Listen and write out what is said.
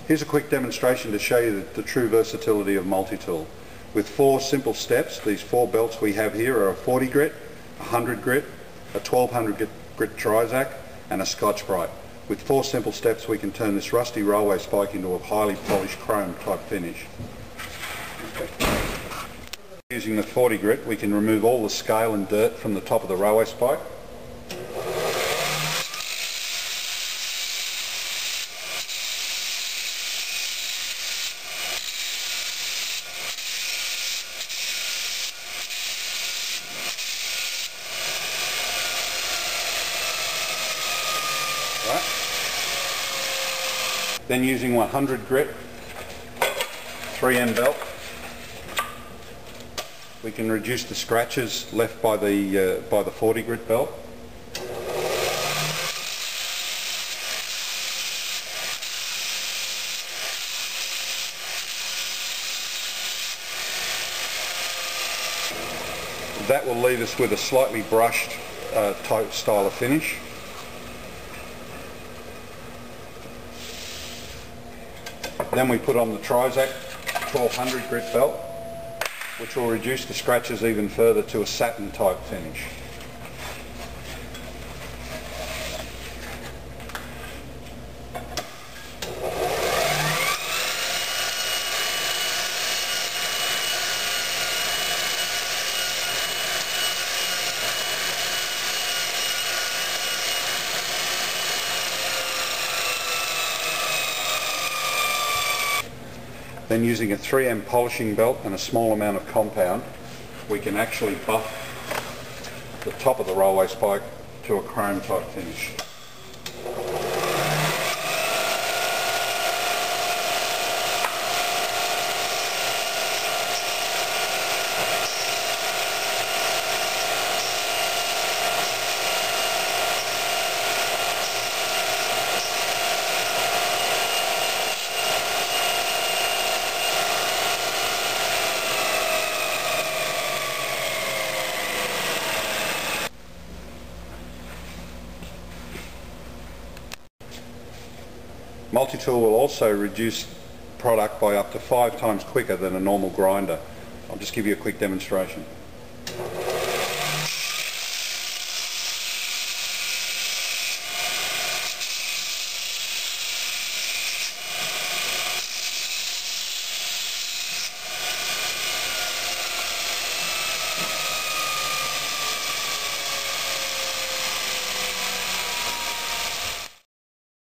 Here's a quick demonstration to show you the true versatility of multi-tool. With 4 simple steps, these 4 belts we have here are a 40 grit, a 100 grit, a 1200 grit Trizac and a Scotch-Brite. With 4 simple steps we can turn this rusty railway spike into a highly polished chrome type finish. Using the 40 grit we can remove all the scale and dirt from the top of the railway spike. Right. Then using 100 grit 3M belt we can reduce the scratches left by the 40 grit belt. That will leave us with a slightly brushed type style of finish. Then we put on the Trizac 1200 grit belt, which will reduce the scratches even further to a satin type finish. Then using a 3M polishing belt and a small amount of compound, we can actually buff the top of the railway spike to a chrome type finish. Multi-tool will also reduce product by up to 5 times quicker than a normal grinder. I'll just give you a quick demonstration.